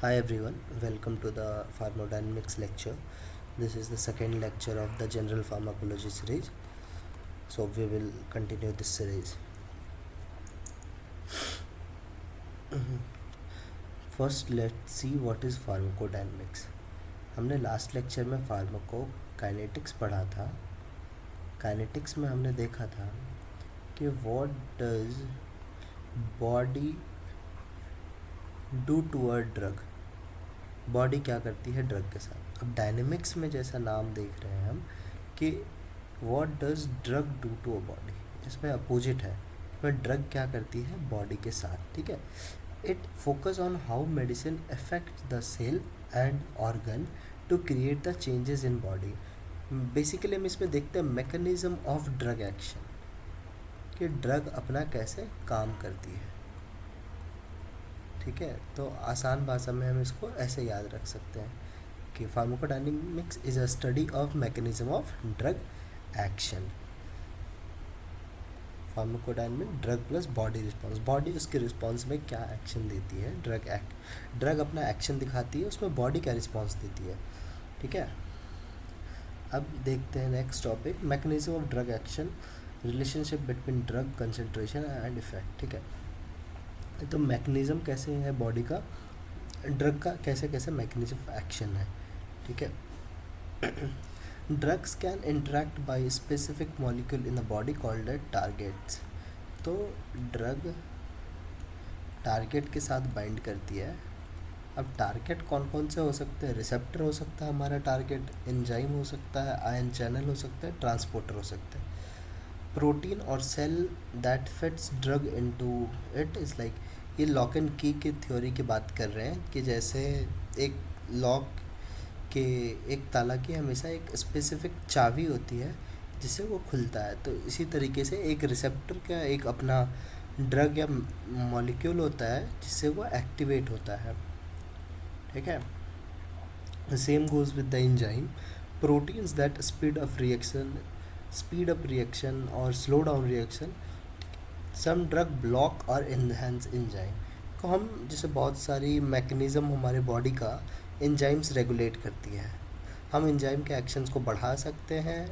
Hi everyone, welcome to the Pharmacodynamics lecture. This is the second lecture of the General Pharmacology series. So we will continue this series. First, let's see what is pharmacodynamics. हमने last lecture में pharmacokinetics पढ़ा था. Kinetics में हमने देखा था कि what does body do to a drug. Body क्या करती है ड्रग के साथ. अब डायनेमिक्स में जैसा नाम देख रहे हैं हम कि what does drug do to a body, इसमें अपोजिट है. इसमें ड्रग क्या करती है बॉडी के साथ. ठीक है. It focus on how medicine affect the cell and organ to create the changes in body. Basically हम इसमें देखते हैं मैकेनिज्म ऑफ ड्रग एक्शन, कि ड्रग अपना कैसे काम करती है. ठीक है. तो आसान भाषा में हम इसको ऐसे याद रख सकते हैं कि pharmacodynamics is a study of mechanism of drug action. Pharmacodynamic drug plus body response. Body उसके रिस्पॉन्स में क्या एक्शन देती है. ड्रग अपना एक्शन दिखाती है, उसमें बॉडी क्या रिस्पॉन्स देती है. ठीक है. अब देखते हैं next topic, mechanism of drug action, relationship between drug concentration and effect. ठीक है. तो मैकेनिज्म कैसे है बॉडी का, ड्रग का कैसे कैसे मैकेनिज्म ऑफ एक्शन है. ठीक है. Drugs can interact by specific molecule in the body called targets. तो ड्रग टारगेट के साथ बाइंड करती है. अब टारगेट कौन कौन से हो सकते हैं. रिसेप्टर हो सकता है हमारा टारगेट, एंजाइम हो सकता है, आयन चैनल हो सकता है, ट्रांसपोर्टर हो सकते हैं. प्रोटीन और cell that fits drug into it is like, ये लॉक एंड की थ्योरी की बात कर रहे हैं कि जैसे एक लॉक के एक ताला की हमेशा एक स्पेसिफिक चाबी होती है जिससे वो खुलता है. तो इसी तरीके से एक रिसेप्टर का एक अपना ड्रग या मॉलिक्यूल होता है जिससे वो एक्टिवेट होता है. ठीक है. Same goes with the enzyme. Proteins that speed up reaction or slow down reaction. some drug block or enhance enzyme. तो हम जैसे बहुत सारी मैकेनिज़्म हमारे बॉडी का एंजाइम्स रेगुलेट करती है. हम एंजाइम के एक्शंस को बढ़ा सकते हैं.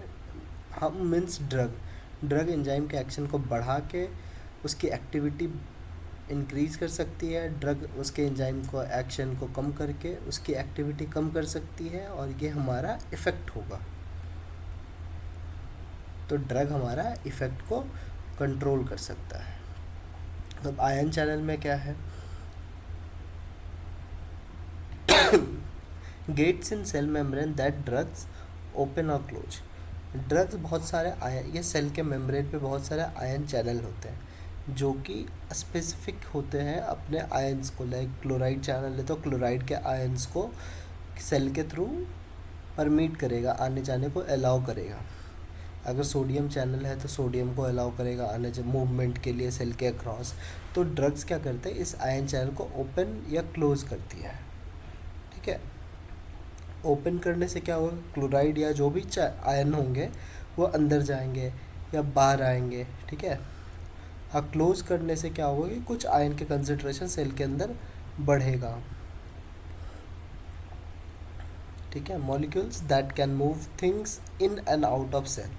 हम मीन्स ड्रग एंजाइम के एक्शन को बढ़ा के उसकी एक्टिविटी इंक्रीज़ कर सकती है. ड्रग उसके एंजाइम को एक्शन को कम करके उसकी एक्टिविटी कम कर सकती है और ये हमारा इफ़ेक्ट होगा. तो ड्रग हमारा इफ़ेक्ट को कंट्रोल कर सकता है. अब आयन चैनल में क्या है. Gates in cell membrane that drugs open और क्लोज. ड्रग्स बहुत सारे आयन, ये सेल के मेम्ब्रेन पे बहुत सारे आयन चैनल होते हैं जो कि स्पेसिफिक होते हैं अपने आयंस को. लाइक क्लोराइड चैनल है तो क्लोराइड के आयंस को सेल के थ्रू परमिट करेगा, आने जाने को अलाउ करेगा. अगर सोडियम चैनल है तो सोडियम को अलाउ करेगा आने मूवमेंट के लिए सेल के अक्रॉस. तो ड्रग्स क्या करते हैं, इस आयन चैनल को ओपन या क्लोज करती है. ठीक है. ओपन करने से क्या होगा, क्लोराइड या जो भी आयन होंगे वो अंदर जाएंगे या बाहर आएंगे. ठीक है. और क्लोज करने से क्या होगा कि कुछ आयन के कंसंट्रेशन सेल के अंदर बढ़ेगा. ठीक है. Molecules that can move things in and out of cell.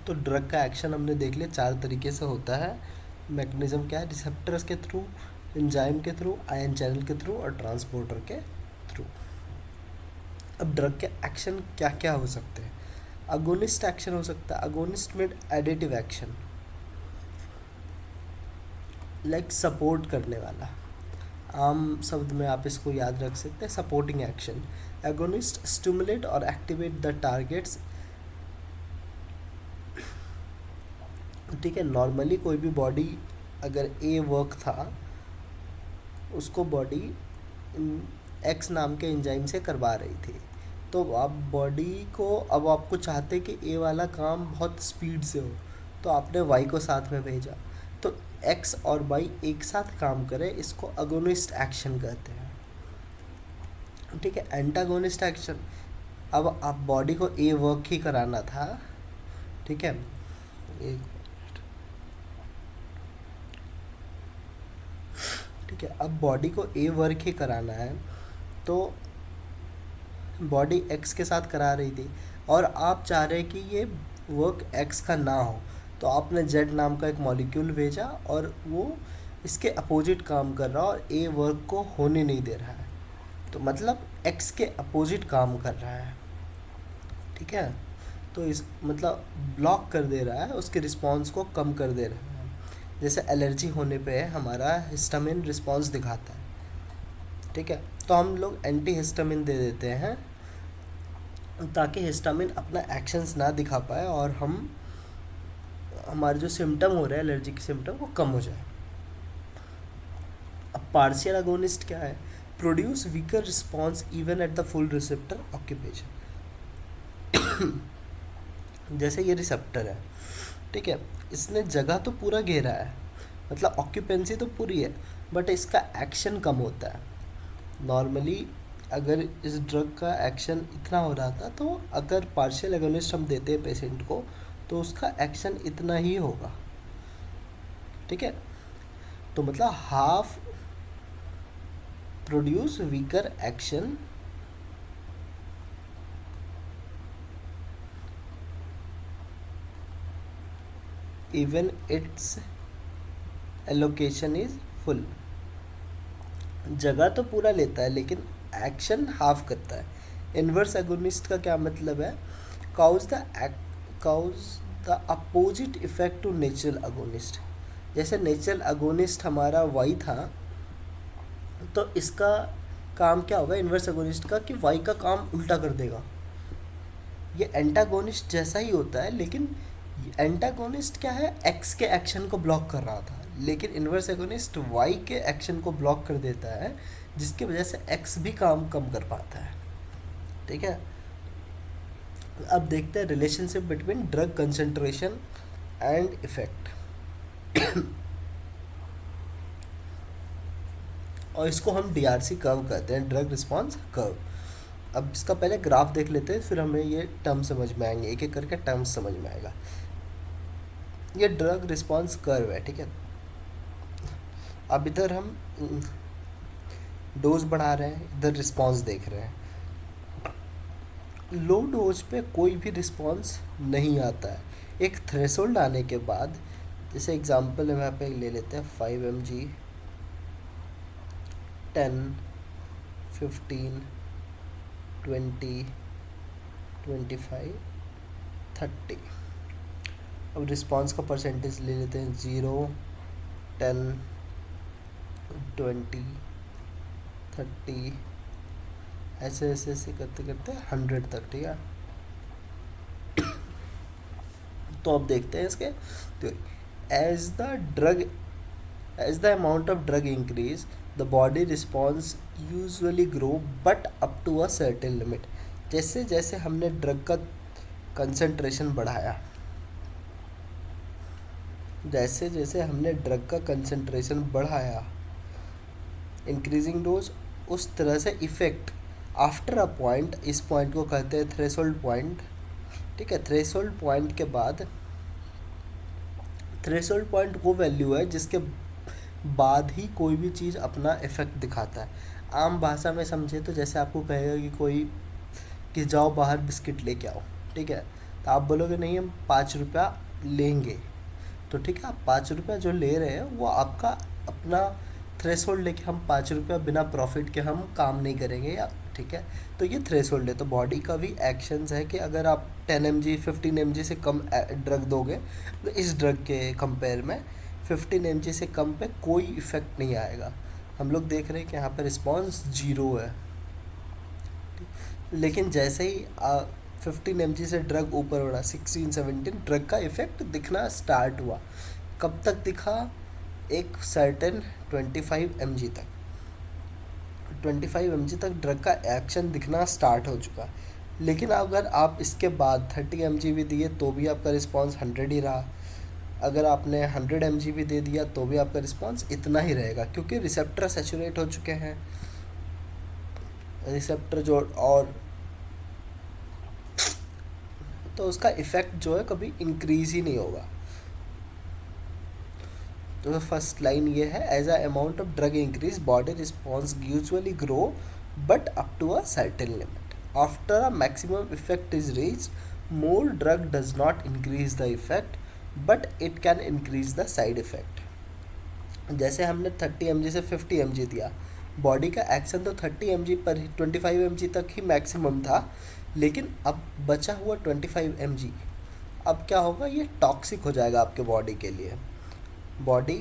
तो ड्रग का एक्शन हमने देख लिया 4 तरीके से होता है. मैकेनिज्म क्या है, रिसेप्टर्स के थ्रू, एंजाइम के थ्रू, आयन चैनल के थ्रू और ट्रांसपोर्टर के थ्रू. अब ड्रग के एक्शन क्या क्या हो सकते हैं. अगोनिस्ट एक्शन हो सकता है. अगोनिस्ट में एडिटिव एक्शन, लाइक सपोर्ट करने वाला. आम शब्द में आप इसको याद रख सकते हैं, सपोर्टिंग एक्शन. एगोनिस्ट स्टिमुलेट और एक्टिवेट द टारगेट्स. ठीक है. नॉर्मली कोई भी बॉडी अगर ए वर्क था उसको बॉडी एक्स नाम के एंजाइम से करवा रही थी. तो अब बॉडी को, अब आपको चाहते कि ए वाला काम बहुत स्पीड से हो तो आपने वाई को साथ में भेजा. तो एक्स और वाई एक साथ काम करे, इसको अगोनिस्ट एक्शन कहते हैं. ठीक है. एंटागोनिस्ट एक्शन, अब आप बॉडी को ए वर्क ही कराना था. ठीक है. एक ठीक है, अब बॉडी को ए वर्क ही कराना है, तो बॉडी एक्स के साथ करा रही थी और आप चाह रहे कि ये वर्क एक्स का ना हो, तो आपने जेड नाम का एक मॉलिक्यूल भेजा और वो इसके अपोजिट काम कर रहा और ए वर्क को होने नहीं दे रहा है, तो मतलब एक्स के अपोजिट काम कर रहा है। ठीक है, तो इस मतलब ब्लॉक कर दे रहा है, उसके रिस्पॉन्स को कम कर दे रहा है। जैसे एलर्जी होने पे हमारा हिस्टामिन रिस्पॉन्स दिखाता है। ठीक है, तो हम लोग एंटी हिस्टामिन दे देते हैं ताकि हिस्टामिन अपना एक्शंस ना दिखा पाए और हम हमारे जो सिम्टम हो रहे हैं एलर्जी के सिम्टम वो कम हो जाए। अब पार्शियल अगोनिस्ट क्या है? Produce weaker response even at the full receptor occupation. जैसे ये रिसेप्टर है, ठीक है, इसने जगह तो पूरा घेरा है, मतलब ऑक्यूपेंसी तो पूरी है, बट इसका एक्शन कम होता है। नॉर्मली अगर इस ड्रग का एक्शन इतना हो रहा था, तो अगर पार्शियल एगोनिस्ट हम देते हैं पेशेंट को तो उसका एक्शन इतना ही होगा। ठीक है, तो मतलब half produce weaker action even it's allocation is full. जगह तो पूरा लेता है लेकिन एक्शन हाफ करता है। इनवर्स एगोनिस्ट का क्या मतलब है? Cause the cause the opposite effect to natural agonist. जैसे नेचुरल अगोनिस्ट हमारा वाई था, तो इसका काम क्या होगा इनवर्स एगोनिस्ट का, कि वाई का काम उल्टा कर देगा। ये एंटागोनिस्ट जैसा ही होता है, लेकिन एंटागोनिस्ट क्या है, एक्स के एक्शन को ब्लॉक कर रहा था, लेकिन इनवर्स एगोनिस्ट वाई के एक्शन को ब्लॉक कर देता है, जिसकी वजह से एक्स भी काम कम कर पाता है। ठीक है, अब देखते हैं relationship between drug concentration and effect. और इसको हम डीआरसी कर्व कहते हैं, ड्रग रिस्पॉन्स कर्व। अब इसका पहले ग्राफ देख लेते हैं, फिर हमें ये टर्म समझ में आएंगे, एक एक करके टर्म्स समझ में आएगा। ये ड्रग रिस्पॉन्स कर्व है। ठीक है, अब इधर हम डोज बढ़ा रहे हैं, इधर रिस्पॉन्स देख रहे हैं। लो डोज पे कोई भी रिस्पॉन्स नहीं आता है। एक थ्रेशोल्ड आने के बाद, जैसे एग्जांपल यहाँ पे ले लेते हैं 5 mg, 10, 15, 20, 25, 30। अब रिस्पॉन्स का परसेंटेज ले लेते हैं 0, 10, 20, 30, ऐसे ऐसे ऐसे करते करते 100 तक। ठीक है, तो अब देखते हैं इसके theory. As the amount of drug increase the body response usually grow but up to a certain limit. जैसे जैसे हमने ड्रग का कंसंट्रेशन बढ़ाया, जैसे जैसे हमने ड्रग का कंसंट्रेशन बढ़ाया, इंक्रीजिंग डोज, उस तरह से इफेक्ट आफ्टर अ पॉइंट, इस पॉइंट को कहते हैं थ्रेशोल्ड पॉइंट। ठीक है, थ्रेशोल्ड पॉइंट के बाद, थ्रेशोल्ड पॉइंट वो वैल्यू है जिसके बाद ही कोई भी चीज़ अपना इफेक्ट दिखाता है। आम भाषा में समझे तो जैसे आपको कहेगा कि कोई कि जाओ बाहर बिस्किट लेके आओ, ठीक है, तो आप बोलोगे नहीं हम 5 रुपया लेंगे, तो ठीक है, आप 5 रुपया जो ले रहे हैं वो आपका अपना थ्रेशोल्ड लेके, हम 5 रुपया बिना प्रॉफिट के हम काम नहीं करेंगे, या ठीक है, तो ये थ्रेशोल्ड है। तो बॉडी का भी एक्शंस है कि अगर आप 10 mg 15 mg से कम ड्रग दोगे, तो इस ड्रग के कंपेयर में 15 mg से कम पे कोई इफेक्ट नहीं आएगा। हम लोग देख रहे हैं कि यहाँ पर रिस्पॉन्स 0 है, लेकिन जैसे ही 15 mg से ड्रग ऊपर उड़ा, 16-17, ड्रग का इफेक्ट दिखना स्टार्ट हुआ। कब तक दिखा? एक सर्टेन 25 mg तक, 25 mg तक ड्रग का एक्शन दिखना स्टार्ट हो चुका। लेकिन अगर आप इसके बाद 30 mg भी दिए तो भी आपका रिस्पॉन्स 100 ही रहा। अगर आपने 100 mg भी दे दिया तो भी आपका रिस्पॉन्स इतना ही रहेगा, क्योंकि रिसेप्टर सैचुरेट हो चुके हैं। रिसेप्टर जो, और तो उसका इफेक्ट जो है कभी इंक्रीज ही नहीं होगा। तो फर्स्ट लाइन ये है, as a amount of drug increase body response usually grow but up to a certain limit, after a maximum effect is reach more drug does not increase the effect but it can increase the side effect. जैसे हमने 30 mg से 50 mg दिया, body का action तो 30 mg पर ही 25 mg तक ही maximum था, लेकिन अब बचा हुआ 25 mg अब क्या होगा, ये टॉक्सिक हो जाएगा आपके बॉडी के लिए, बॉडी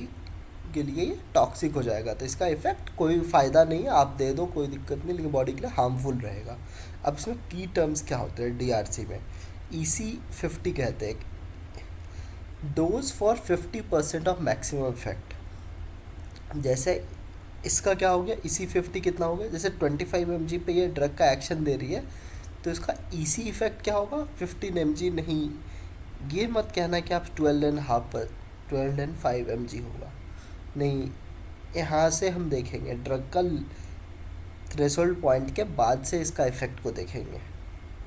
के लिए ये टॉक्सिक हो जाएगा। तो इसका इफेक्ट कोई फ़ायदा नहीं है, आप दे दो कोई दिक्कत नहीं, लेकिन बॉडी के लिए हार्मफुल रहेगा। अब इसमें की टर्म्स क्या होते हैं डीआरसी में, EC50 कहते हैं, dose for 50% of maximum effect. जैसे इसका क्या हो गया, EC50 कितना हो गया, जैसे 25 mg पे ये ड्रग का एक्शन दे रही है, तो इसका EC इफेक्ट क्या होगा, 15 mg नहीं, ये मत कहना कि आप 12.5 पर 12.5 mg होगा, नहीं, यहाँ से हम देखेंगे ड्रग का थ्रेशोल्ड पॉइंट के बाद से इसका इफेक्ट को देखेंगे,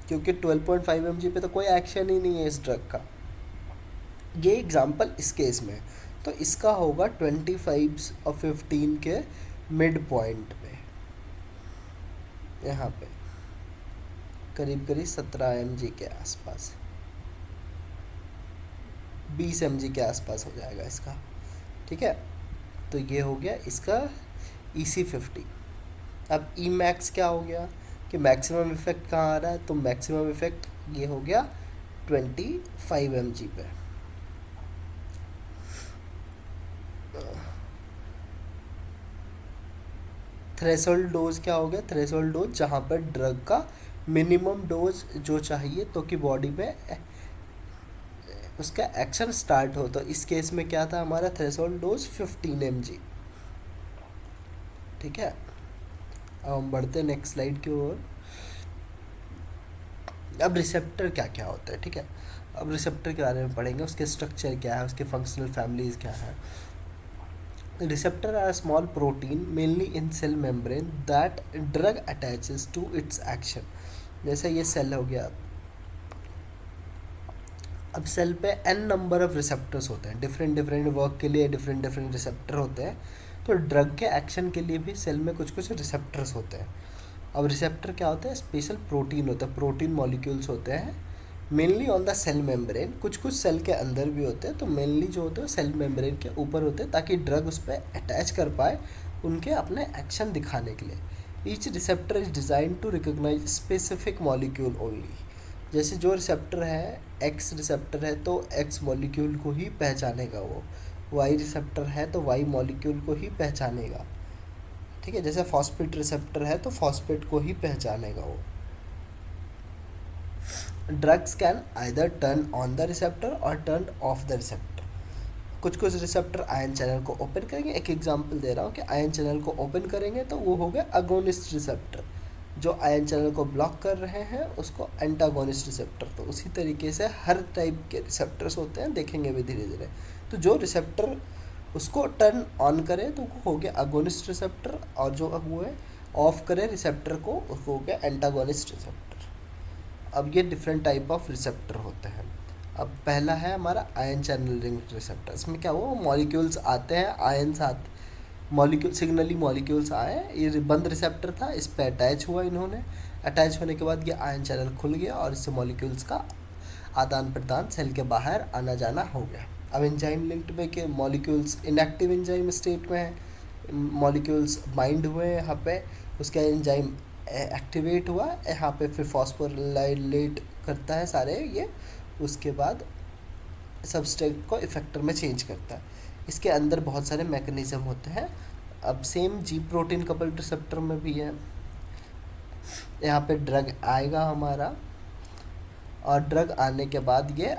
क्योंकि 12.5 mg पे तो कोई एक्शन ही नहीं है इस ड्रग का। ये एग्जांपल इस केस में, तो इसका होगा 25 और 15 के मिड पॉइंट पे, यहाँ पे करीब करीब 17 mg के आसपास, 20 mg के आसपास हो जाएगा इसका, ठीक है। तो ये हो गया इसका EC50। अब ई मैक्स क्या हो गया कि मैक्सिमम इफेक्ट कहाँ आ रहा है, तो मैक्सिमम इफेक्ट ये हो गया 25 mg पे। थ्रेशोल्ड डोज क्या हो गया, थ्रेशोल्ड डोज जहाँ पर ड्रग का मिनिमम डोज जो चाहिए तो कि बॉडी में उसका एक्शन स्टार्ट हो, तो इस केस में क्या था हमारा थ्रेशोल्ड डोज 15 mg, ठीक है। अब हम बढ़ते हैं नेक्स्ट स्लाइड की ओर। अब रिसेप्टर क्या क्या होता है, ठीक है, अब रिसेप्टर के बारे में पढ़ेंगे, उसके स्ट्रक्चर क्या है, उसके फंक्शनल फैमिलीज क्या है। Receptor are small protein mainly in cell membrane that drug attaches to its action. जैसे ये सेल हो गया, अब सेल पे n नंबर ऑफ रिसेप्टर्स होते हैं, डिफरेंट डिफरेंट वर्क के लिए डिफरेंट डिफरेंट रिसेप्टर होते हैं, तो ड्रग के एक्शन के लिए भी सेल में कुछ कुछ रिसेप्टर्स होते हैं। अब रिसेप्टर क्या होता है, स्पेशल प्रोटीन होता है, प्रोटीन मॉलिक्यूल्स होते हैं, mainly on the cell membrane, कुछ कुछ सेल के अंदर भी होते हैं, तो मेनली जो होते हैं सेल मेम्ब्रेन के ऊपर होते हैं, ताकि ड्रग उस पर अटैच कर पाए उनके अपने एक्शन दिखाने के लिए। Each receptor is design to recognise specific molecule only. जैसे जो रिसेप्टर है, एक्स रिसेप्टर है तो एक्स मॉलिक्यूल को ही पहचानेगा वो, वाई रिसेप्टर है तो वाई मॉलिक्यूल को ही पहचानेगा, ठीक है। जैसे फॉस्फेट रिसेप्टर है तो फॉस्फेट को ही पहचानेगा वो। Drugs can either turn on the receptor और टर्न ऑफ द रिसेप्टर। कुछ कुछ रिसेप्टर आयन चैनल को ओपन करेंगे, एक एग्जांपल दे रहा हूँ कि आयन चैनल को ओपन करेंगे तो वो हो गया अगोनिस्ट रिसेप्टर, जो आयन चैनल को ब्लॉक कर रहे हैं उसको एंटागोनिस्ट रिसेप्टर। तो उसी तरीके से हर टाइप के रिसेप्टर्स होते हैं, देखेंगे भी धीरे धीरे। तो जो रिसेप्टर उसको टर्न ऑन करे तो वो हो गया अगोनिस्ट रिसेप्टर, और जो अब वो है ऑफ करे रिसेप्टर को, उसको हो गया एंटागोनिस्ट रिसेप्टर। अब ये डिफरेंट टाइप ऑफ रिसेप्टर होते हैं। अब पहला है हमारा आयन चैनल रिंग रिसेप्टर। इसमें क्या हुआ, मॉलिक्यूल्स आते हैं, आयन साथ मॉलिक्यूल सिग्नली मॉलिक्यूल्स आए, ये बंद रिसेप्टर था, इस पर अटैच हुआ इन्होंने, अटैच होने के बाद ये आयन चैनल खुल गया और इससे मॉलिक्यूल्स का आदान प्रदान सेल के बाहर आना जाना हो गया। अब एंजाइम लिंक्ड में कि मॉलिक्यूल्स इनएक्टिव एंजाइम स्टेट में है, मॉलिक्यूल्स बाइंड हुए हैं यहाँ पे, उसका एंजाइम एक्टिवेट हुआ यहाँ पे, फिर फॉस्फोराइलेट करता है सारे ये, उसके बाद सबस्ट्रेट को इफेक्टर में चेंज करता है। इसके अंदर बहुत सारे मैकेनिज्म होते हैं। अब सेम जी प्रोटीन कपल्ड रिसेप्टर में भी है, यहाँ पे ड्रग आएगा हमारा, और ड्रग आने के बाद ये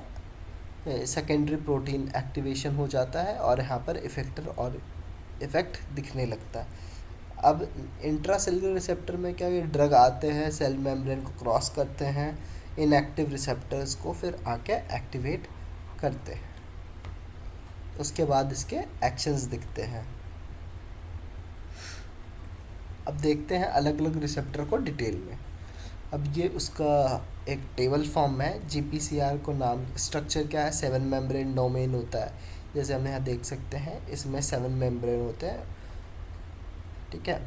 सेकेंडरी प्रोटीन एक्टिवेशन हो जाता है और यहाँ पर इफेक्टर और इफेक्ट दिखने लगता है। अब इंट्रासेलुलर रिसेप्टर में क्या, ये ड्रग आते हैं, सेल मेम्ब्रेन को क्रॉस करते हैं, इनएक्टिव रिसेप्टर्स को फिर आके एक्टिवेट करते हैं, उसके बाद इसके एक्शंस दिखते हैं। अब देखते हैं अलग अलग रिसेप्टर को डिटेल में। अब ये उसका एक टेबल फॉर्म है, GPCR को नाम, स्ट्रक्चर क्या है, 7 मेम्ब्रेन डोमेन होता है। जैसे हम यहाँ देख सकते हैं, इसमें 7 मेम्ब्रेन होते हैं, ठीक है,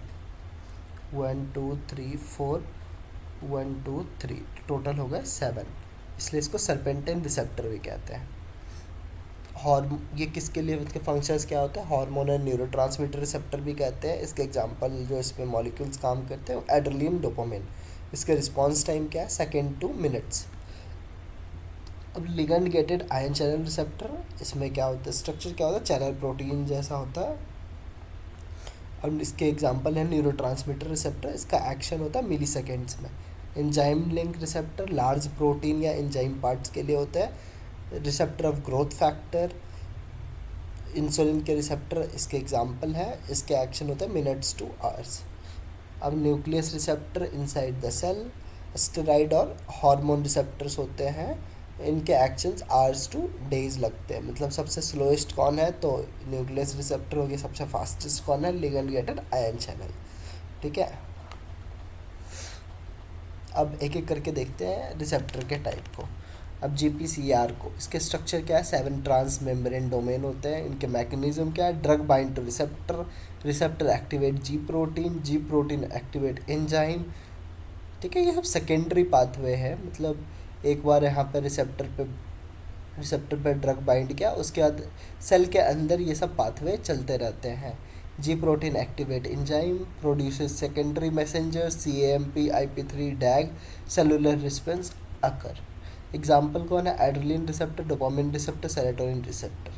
1 2 3 4, 1 2 3, टोटल हो गए 7, इसलिए इसको सर्पेंटाइन रिसेप्टर भी कहते हैं। ये किसके लिए, इसके फंक्शंस क्या होते हैं, हार्मोन एंड न्यूरोट्रांसमीटर रिसेप्टर भी कहते हैं। इसके एग्जांपल जो इसमें मॉलिक्यूल्स काम करते हैं, एड्रेनलिन, डोपामिन। इसके रिस्पांस टाइम क्या है, सेकेंड टू मिनट्स। अब ligand gated ion channel receptor, इसमें क्या होता है, स्ट्रक्चर क्या होता है, चैनल प्रोटीन जैसा होता है। अब इसके एग्जांपल है न्यूरोट्रांसमीटर रिसेप्टर, इसका एक्शन होता है मिली सेकेंड्स में। Enzyme link receptor large protein या एंजाइम पार्ट्स के लिए होता है। Receptor of growth factor, insulin के रिसेप्टर इसके एग्जांपल है, इसके एक्शन होता है मिनट्स टू आवर्स। अब nucleus receptor inside the cell, steroid और हार्मोन रिसेप्टर्स होते हैं, इनके एक्शंस आवर्स टू डेज लगते हैं। मतलब सबसे स्लोएस्ट कौन है, तो न्यूक्लियस रिसेप्टर हो गया। सबसे फास्टेस्ट कौन है, लिगेंड गेटेड आयन चैनल, ठीक है। अब एक एक करके देखते हैं रिसेप्टर के टाइप को। अब GPCR को, इसके स्ट्रक्चर क्या है, 7 ट्रांस मेम्ब्रेन डोमेन होते हैं। इनके मैकेनिज्म क्या है, drug bind to receptor, receptor activate ji protein activate enzyme, ठीक है। ये सब सेकेंडरी पाथवे है, मतलब एक बार यहाँ पर रिसेप्टर पे ड्रग बाइंड किया, उसके बाद सेल के अंदर ये सब पाथवे चलते रहते हैं। जी protein activate enzyme produces secondary messenger CAMP IP3 डैग cellular response अकर। एग्जाम्पल कौन है, adrenaline receptor, dopamine receptor, serotonin receptor,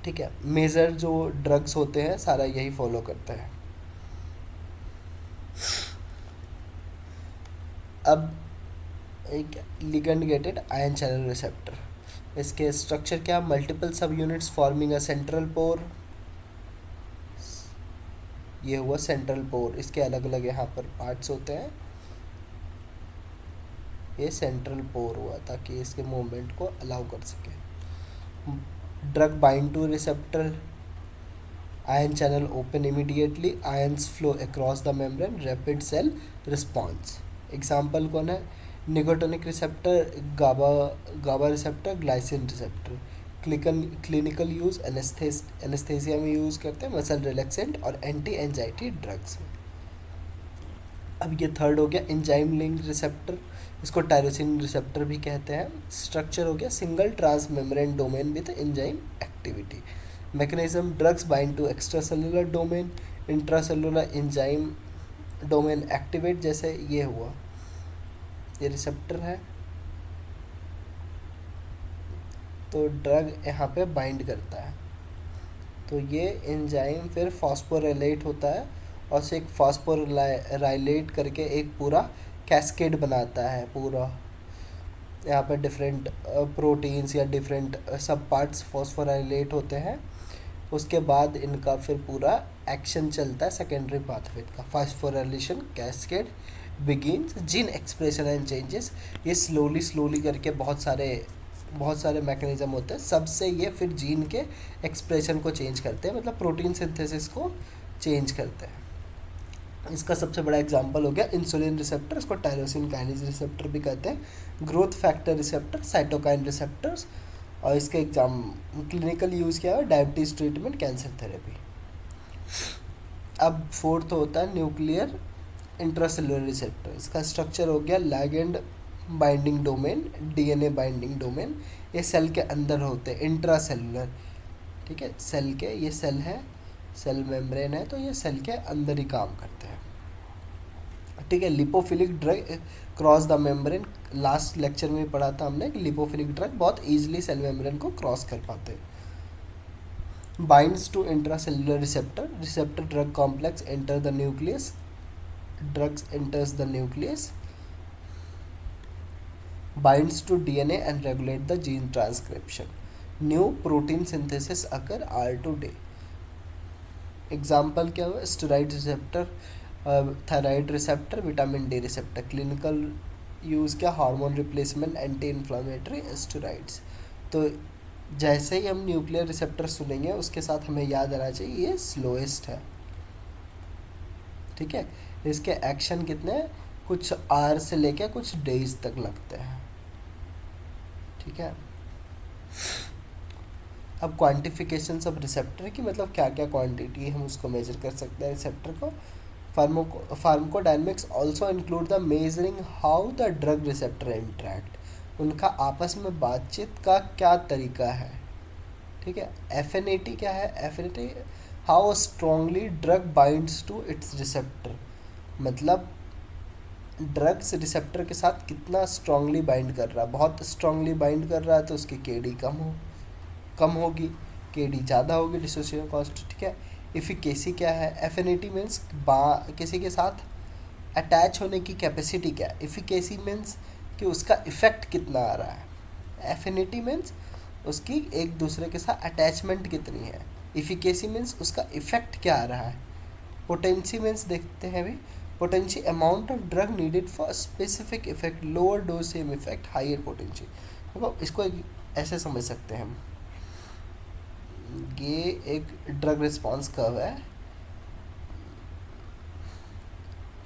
ठीक है। मेजर जो ड्रग्स होते हैं सारा यही फॉलो करते हैं। अब एक ligand gated ion channel receptor, इसके स्ट्रक्चर क्या, मल्टीपल सब यूनिट्स फॉर्मिंग अ सेंट्रल पोर, ये हुआ सेंट्रल पोर। इसके अलग अलग यहाँ पर पार्ट्स होते हैं, ये सेंट्रल पोर हुआ ताकि इसके मूवमेंट को अलाउ कर सके। Drug bind to receptor, ion channel open immediately, ions flow across the membrane, rapid cell response. Example कौन है, nicotinic receptor, GABA receptor, glycine receptor. Clinical use anaesthesia में यूज़ करते हैं, मसल रिलैक्सेंट और anti anxiety drugs में। अब ये third हो गया एंजाइम लिंक रिसेप्टर, इसको टायरोसिन रिसेप्टर भी कहते हैं। स्ट्रक्चर हो गया single transmembrane domain with enzyme activity. Mechanism, drugs bind to extracellular domain, intracellular enzyme domain activate, जैसे ये हुआ, ये रिसेप्टर है तो ड्रग यहाँ पे बाइंड करता है, तो ये एंजाइम फिर फॉस्फोराइलेट होता है और से एक फॉस्फोराइलेट करके एक पूरा कैस्केड बनाता है। पूरा यहाँ पे डिफरेंट प्रोटीन्स या डिफरेंट सब पार्ट्स फॉस्फोराइलेट होते हैं, उसके बाद इनका फिर पूरा एक्शन चलता है सेकेंडरी पाथवे का। Phosphorylation cascade begins, gene expression and changes, ये स्लोली करके बहुत सारे मैकेनिज्म होते हैं, सबसे ये फिर जीन के एक्सप्रेशन को चेंज करते हैं, मतलब प्रोटीन सिंथेसिस को चेंज करते हैं। इसका सबसे बड़ा एग्जांपल हो गया इंसुलिन रिसेप्टर, इसको टायरोसिन काइनेज रिसेप्टर भी कहते हैं, growth factor receptor, cytokine receptors. और इसके क्लिनिकल यूज़ क्या है, डायबिटीज़ ट्रीटमेंट, कैंसर थेरेपी। अब फोर्थ होता है न्यूक्लियर इंट्रासेलुलर रिसेप्टर, इसका स्ट्रक्चर हो गया ligand binding domain, DNA binding domain, ये सेल के अंदर होते हैं, इंट्रासेलुलर, ठीक है। सेल के, ये सेल है, सेल मेम्ब्रेन है, तो ये सेल के अंदर ही काम करते हैं, ठीक है। Lipophilic drug cross the membrane, last lecture में पढ़ा था हमने कि लिपोफिलिक ड्रग बहुत ईजिली सेल मेम्ब्रेन को क्रॉस कर पाते हैं। Binds to intracellular receptor, receptor drug complex enter the nucleus, drugs enters the nucleus, binds to DNA and regulate the gene transcription. New protein synthesis occur hour to day. Example क्या हुआ, steroid receptor, thyroid receptor, vitamin D receptor. Clinical use क्या, hormone replacement, anti inflammatory steroids. तो जैसे ही हम nuclear receptor सुनेंगे उसके साथ हमें याद आना चाहिए ये स्लोएस्ट है, ठीक है। इसके एक्शन कितने हैं, कुछ आवर से लेके कुछ डेज तक लगते हैं, ठीक है। अब क्वांटिफिकेशन ऑफ रिसेप्टर की मतलब क्या क्या क्वांटिटी हम उसको मेजर कर सकते हैं रिसेप्टर को। Pharmacodynamics also include the measuring how the drug receptor interact, उनका आपस में बातचीत का क्या तरीका है। ठीक है। एफिनिटी क्या है, affinity how strongly drug binds to its receptor, मतलब ड्रग्स रिसेप्टर के साथ कितना स्ट्रांगली बाइंड कर रहा है। बहुत स्ट्रांगली बाइंड कर रहा है तो उसकी केडी कम होगी, केडी ज़्यादा होगी, डिसोसिएशन कॉस्ट। ठीक है। इफिकेसी क्या है, एफिनिटी मीन्स किसी के साथ अटैच होने की कैपेसिटी क्या है। इफिकेसी मीन्स कि उसका इफेक्ट कितना आ रहा है। एफिनिटी मीन्स उसकी एक दूसरे के साथ अटैचमेंट कितनी है। इफिकेसी मीन्स उसका इफेक्ट क्या आ रहा है। पोटेंसी मीन्स देखते हैं अभी, potency amount of drug needed for specific effect, lower dose same effect higher potency. देखो इसको ऐसे समझ सकते हैं हम, ये एक ड्रग रिस्पॉन्स कर्व है।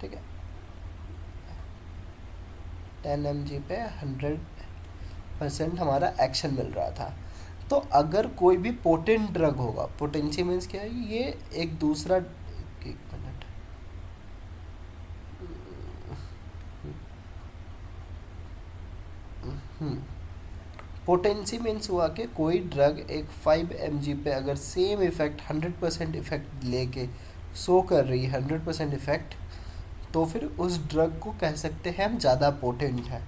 ठीक है। 10 mg पे 100% हमारा एक्शन मिल रहा था। तो अगर कोई भी पोटेंट ड्रग होगा, पोटेंसी मीन्स क्या है, ये एक दूसरा, एक मिनट, पोटेंसी मीन्स हुआ कि कोई ड्रग एक 5 mg पे अगर सेम इफेक्ट 100% इफेक्ट लेके शो कर रही है, 100% इफेक्ट, तो फिर उस ड्रग को कह सकते हैं हम ज़्यादा पोटेंट है।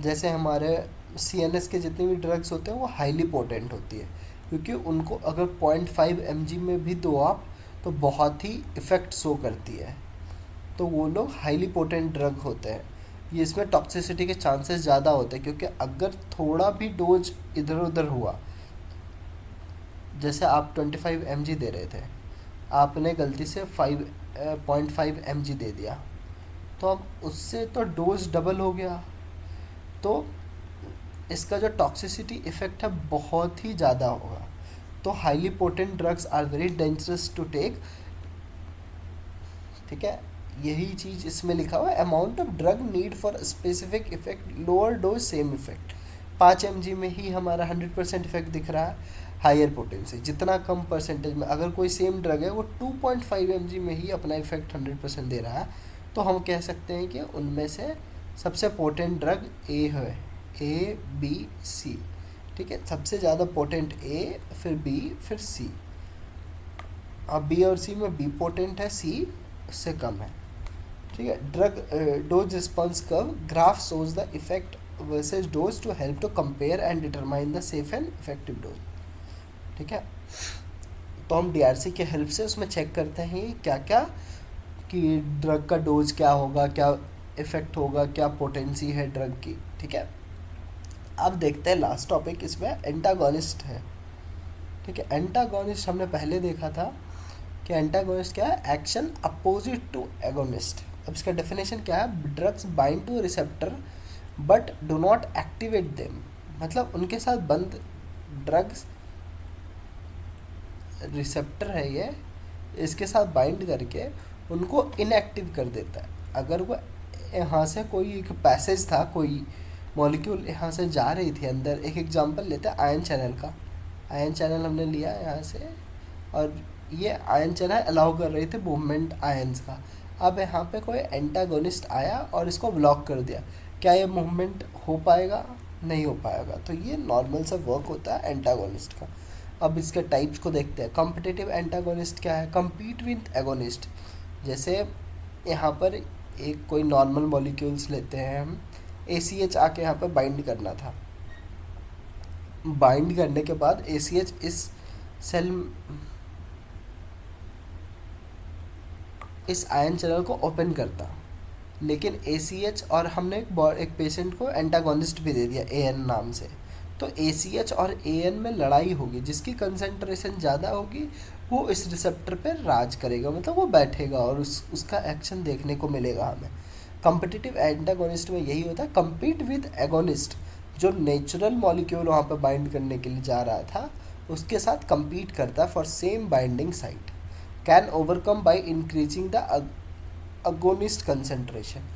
जैसे हमारे CNS के जितने भी ड्रग्स होते हैं वो हाईली पोटेंट होती है, क्योंकि उनको अगर 0.5 mg में भी दो आप तो बहुत ही इफ़ेक्ट शो करती है, तो वो लोग हाईली पोटेंट ड्रग होते हैं। ये इसमें टॉक्सिसिटी के चांसेस ज़्यादा होते हैं, क्योंकि अगर थोड़ा भी डोज इधर उधर हुआ, जैसे आप 25 mg दे रहे थे, आपने गलती से 5.5 mg दे दिया, तो अब उससे तो डोज डबल हो गया, तो इसका जो टॉक्सिसिटी इफेक्ट है बहुत ही ज़्यादा होगा। तो highly potent drugs are very dangerous to take. ठीक है। यही चीज़ इसमें लिखा हुआ है, amount of drug need for specific effect, lower dose same effect. 5 mg में ही हमारा 100% इफेक्ट दिख रहा है, हायर पोटेंसी। जितना कम परसेंटेज में अगर कोई सेम ड्रग है वो 2.5 mg में ही अपना इफेक्ट 100% दे रहा है, तो हम कह सकते हैं कि उनमें से सबसे पोटेंट ड्रग ए है, ए बी सी। ठीक है। सबसे ज़्यादा पोटेंट ए, फिर बी, फिर सी। अब बी और सी में बी पोटेंट है, सी उससे कम है। ठीक है। Drug dose response curve graph shows the effect versus dose to help to compare and determine the safe and effective dose. ठीक है। तो हम DRC के हेल्प से उसमें चेक करते हैं क्या क्या, कि ड्रग का डोज क्या होगा, क्या इफेक्ट होगा, क्या पोटेंसी है ड्रग की। ठीक है। अब देखते हैं लास्ट टॉपिक इसमें, एंटागोनिस्ट है। ठीक है। एंटागोनिस्ट हमने पहले देखा था कि एंटागोनिस्ट क्या है, एक्शन अपोजिट टू एगोनिस्ट। अब इसका डेफिनेशन क्या है, drugs bind to receptor but do not activate them, मतलब उनके साथ बंद ड्रग्स रिसेप्टर है ये, इसके साथ बाइंड करके उनको इनएक्टिव कर देता है। अगर वो यहाँ से कोई एक पैसेज था, कोई मॉलिक्यूल यहाँ से जा रही थी अंदर, एक एग्जांपल लेते हैं आयन चैनल का। आयन चैनल हमने लिया यहाँ से, और ये आयन चैनल अलाउ कर रही थी मूवमेंट आयंस का। अब यहाँ पे कोई एंटागोनिस्ट आया और इसको ब्लॉक कर दिया, क्या ये मूवमेंट हो पाएगा? नहीं हो पाएगा। तो ये नॉर्मल सा वर्क होता है एंटागोनिस्ट का। अब इसके टाइप्स को देखते हैं। कॉम्पिटिटिव एंटागोनिस्ट क्या है, कम्पीट विद एगोनिस्ट। जैसे यहाँ पर एक कोई नॉर्मल मॉलिक्यूल्स लेते हैं हम, ACH आके यहाँ पर बाइंड करना था, बाइंड करने के बाद ACH इस सेल, इस आयन चैनल को ओपन करता, लेकिन ACH और हमने एक पेशेंट को एंटागोनिस्ट भी दे दिया AN नाम से, तो ACH और AN में लड़ाई होगी, जिसकी कंसंट्रेशन ज़्यादा होगी वो इस रिसेप्टर पर राज करेगा, मतलब वो बैठेगा और उसका एक्शन देखने को मिलेगा हमें। कम्पिटिटिव एंटागोनिस्ट में यही होता है, कम्पीट विद एगोनिस्ट, जो नेचुरल मॉलिक्यूल वहाँ पर बाइंड करने के लिए जा रहा था उसके साथ कम्पीट करता है for same binding site. Can overcome by increasing the agonist concentration.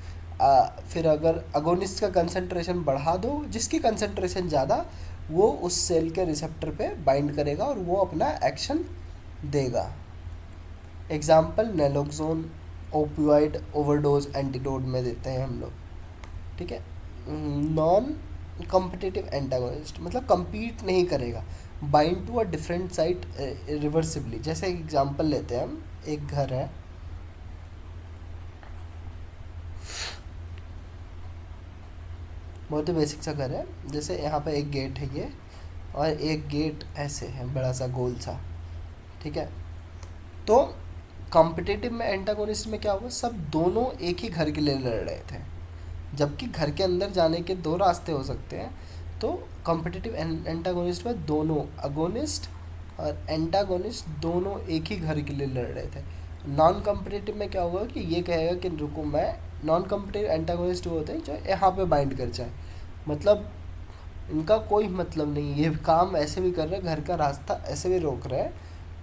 फिर अगर अगोनिस्ट का कंसंट्रेशन बढ़ा दो, जिसकी कंसंट्रेशन ज़्यादा वो उस सेल के रिसेप्टर पे बाइंड करेगा और वो अपना एक्शन देगा। Example naloxone opioid overdose antidote में देते हैं हम लोग, ठीक है। नॉन कॉम्पिटिटिव एंटागोनिस्ट मतलब compete नहीं करेगा, bind to a different site reversibly. जैसे एग्जांपल लेते हैं हम, एक घर है, बहुत ही बेसिक सा घर है, जैसे यहाँ पे एक गेट है ये, और एक गेट ऐसे है बड़ा सा गोल सा, ठीक है। तो कॉम्पिटिटिव में एंटागोनिस्ट में क्या हुआ, सब दोनों एक ही घर के लिए लड़ रहे थे, जबकि घर के अंदर जाने के दो रास्ते हो सकते हैं। तो कॉम्पिटिटिव एंटागोनिस्ट में दोनों अगोनिस्ट और एंटागोनिस्ट दोनों एक ही घर के लिए लड़ रहे थे। नॉन कॉम्पिटिटिव में क्या हुआ कि ये कहेगा कि रुको मैं, नॉन कॉम्पिटिटिव एंटागोनिस्ट वो होते हैं जो यहाँ पे बाइंड कर जाए, मतलब इनका कोई मतलब नहीं, ये काम ऐसे भी कर रहे हैं, घर का रास्ता ऐसे भी रोक रहे हैं,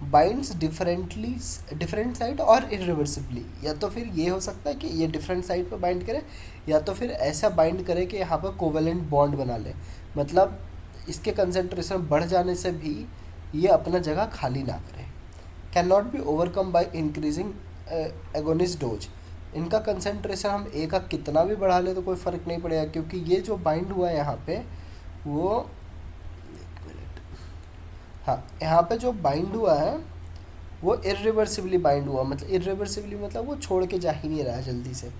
बाइंड्स डिफरेंटली, डिफरेंट साइड और इरिवर्सिबली। या तो फिर ये हो सकता है कि ये डिफरेंट साइड पर बाइंड करे, या तो फिर ऐसा बाइंड करे कि यहाँ पर कोवेलेंट बॉन्ड बना ले, मतलब इसके कंसंट्रेशन बढ़ जाने से भी ये अपना जगह खाली ना करे। Can not be overcome by increasing agonist dose. इनका कंसंट्रेशन हम ए का कितना भी बढ़ा ले तो कोई फ़र्क नहीं पड़ेगा, क्योंकि ये जो बाइंड हुआ है यहाँ पे वो, एक मिनट, हाँ यहाँ पे जो बाइंड हुआ है वो इरिवर्सिबली बाइंड हुआ, मतलब इरिवर्सिबली मतलब वो छोड़ के जा ही नहीं रहा है जल्दी से।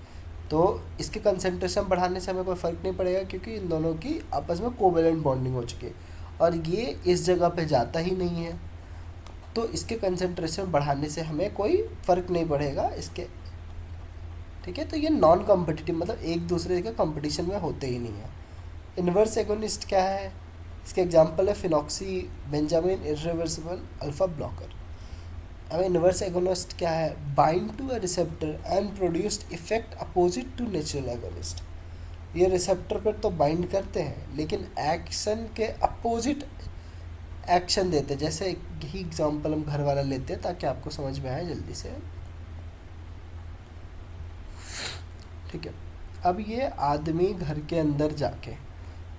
तो इसके कंसंट्रेशन बढ़ाने से हमें कोई फ़र्क नहीं पड़ेगा, क्योंकि इन दोनों की आपस में कोवेलेंट बॉन्डिंग हो चुकी है और ये इस जगह पे जाता ही नहीं है, तो इसके कंसंट्रेशन बढ़ाने से हमें कोई फ़र्क नहीं पड़ेगा इसके, ठीक है। तो ये नॉन कॉम्पिटिटिव मतलब एक दूसरे के कंपटीशन में होते ही नहीं है। इन्वर्स एगोनिस्ट क्या है, इसके एग्जांपल है phenoxybenzamine irreversible alpha blocker. अब इन्वर्स एगोनिस्ट क्या है, bind to a receptor and produced effect opposite to natural agonist. ये रिसेप्टर पर तो बाइंड करते हैं लेकिन एक्शन के अपोजिट एक्शन देते हैं। जैसे यही एग्जांपल हम घर वाला लेते हैं ताकि आपको समझ में आए जल्दी से, ठीक है। अब ये आदमी घर के अंदर जाके,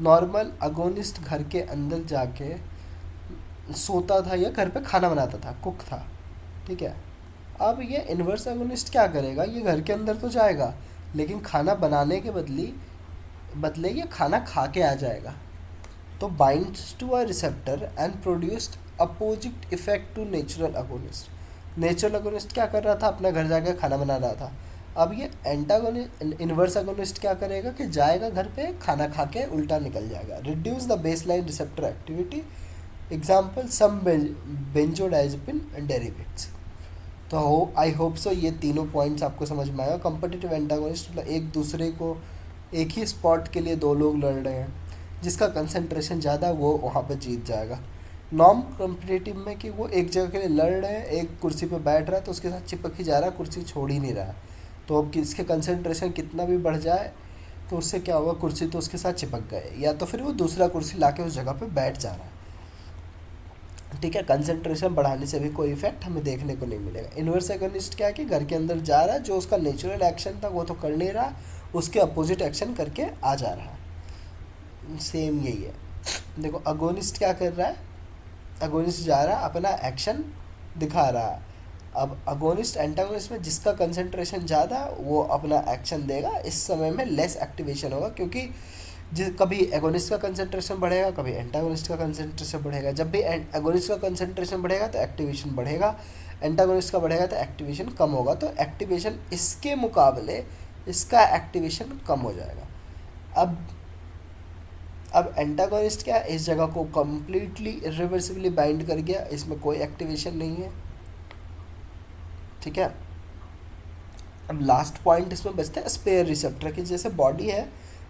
नॉर्मल अगोनिस्ट घर के अंदर जाके सोता था या घर पे खाना बनाता था, कुक था, ठीक है। अब ये इन्वर्स एगोनिस्ट क्या करेगा, ये घर के अंदर तो जाएगा लेकिन खाना बनाने के बदले ये खाना खा के आ जाएगा। तो binds to a receptor and produced opposite effect to natural agonist. Natural agonist क्या कर रहा था, अपना घर जाके खाना बना रहा था। अब ये एंटागोनिस्ट, इन्वर्स अगोनिस्ट क्या करेगा कि जाएगा घर पे, खाना खा के उल्टा निकल जाएगा। Reduce the baseline receptor activity, example some benzodiazepine derivatives. तो आई होप सो ये तीनों पॉइंट्स आपको समझ में आया। कॉम्पिटिटिव एंटागोनिस्ट मतलब एक दूसरे को, एक ही स्पॉट के लिए दो लोग लड़ रहे हैं, जिसका कंसंट्रेशन ज़्यादा वो वहाँ पर जीत जाएगा। नॉन कॉम्पिटिटिव में कि वो एक जगह के लिए लड़ रहे हैं, एक कुर्सी पे बैठ रहा है तो उसके साथ चिपक ही जा रहा है, कुर्सी छोड़ ही नहीं रहा है। तो अब इसके कंसंट्रेशन कितना भी बढ़ जाए तो उससे क्या होगा, कुर्सी तो उसके साथ चिपक गए, या तो फिर वो दूसरा कुर्सी ला के उस जगह पे बैठ जा रहा है, ठीक है। कंसंट्रेशन बढ़ाने से भी कोई इफेक्ट हमें देखने को नहीं मिलेगा। इन्वर्स एगोनिस्ट क्या है कि घर के अंदर जा रहा है, जो उसका नेचुरल एक्शन था वो तो कर नहीं रहा, उसके अपोजिट एक्शन करके आ जा रहा है। सेम यही है, देखो अगोनिस्ट क्या कर रहा है, अगोनिस्ट जा रहा है अपना एक्शन दिखा रहा है। अब अगोनिस्ट एंटागोनिस्ट में जिसका कंसंट्रेशन ज़्यादा वो अपना एक्शन देगा, इस समय में लेस एक्टिवेशन होगा, क्योंकि कभी एगोनिस्ट का कंसंट्रेशन बढ़ेगा, कभी एंटागोनिस्ट का कंसंट्रेशन बढ़ेगा। जब भी एगोनिस्ट का कंसंट्रेशन बढ़ेगा तो एक्टिवेशन बढ़ेगा, एंटागोनिस्ट का बढ़ेगा तो एक्टिवेशन कम होगा। तो एक्टिवेशन इसके मुकाबले इसका एक्टिवेशन कम हो जाएगा। अब एंटागोनिस्ट क्या है, इस जगह को कम्प्लीटली इरिवर्सिबली बाइंड कर गया, इसमें कोई एक्टिवेशन नहीं है, ठीक है। अब लास्ट पॉइंट इसमें बचता है स्पेयर रिसेप्टर की। जैसे बॉडी है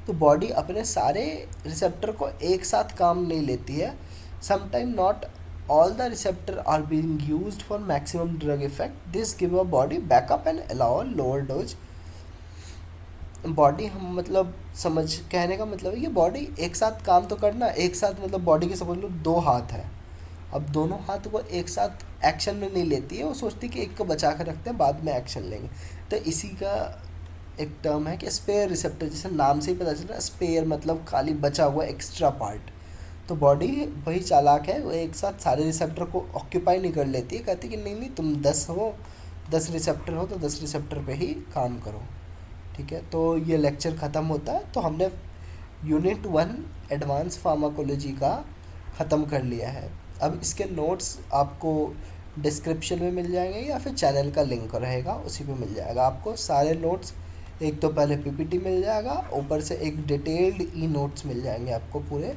तो बॉडी अपने सारे रिसेप्टर को एक साथ काम नहीं लेती है, sometime not all the receptor are being used for maximum drug effect, this give a body backup and allow lower dose. Body हम मतलब समझ, कहने का मतलब है ये बॉडी एक साथ काम तो करना, एक साथ मतलब बॉडी के समझ लो दो हाथ है, अब दोनों हाथ वो एक साथ एक्शन में नहीं लेती है, वो सोचती है कि एक को बचा कर रखते हैं बाद में एक्शन लेंगे। तो इसी का एक टर्म है कि स्पेयर रिसेप्टर, जैसे नाम से ही पता चल रहा है, स्पेयर मतलब खाली बचा हुआ एक्स्ट्रा पार्ट। तो बॉडी वही चालाक है, वो एक साथ सारे रिसेप्टर को ऑक्यूपाई नहीं कर लेती है, कहती कि नहीं नहीं तुम 10 हो, 10 रिसेप्टर हो तो 10 रिसेप्टर पे ही काम करो। ठीक है, तो ये लेक्चर ख़त्म होता है, तो हमने यूनिट 1 एडवांस फार्माकोलॉजी का ख़त्म कर लिया है। अब इसके नोट्स आपको डिस्क्रिप्शन में मिल जाएंगे या फिर चैनल का लिंक रहेगा उसी पे मिल जाएगा आपको सारे नोट्स। एक तो पहले पीपीटी मिल जाएगा, ऊपर से एक डिटेल्ड ई नोट्स मिल जाएंगे आपको पूरे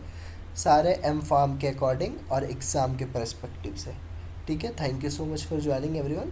सारे एम फार्म के अकॉर्डिंग और एग्ज़ाम के पर्सपेक्टिव से। ठीक है, thank you so much for joining everyone.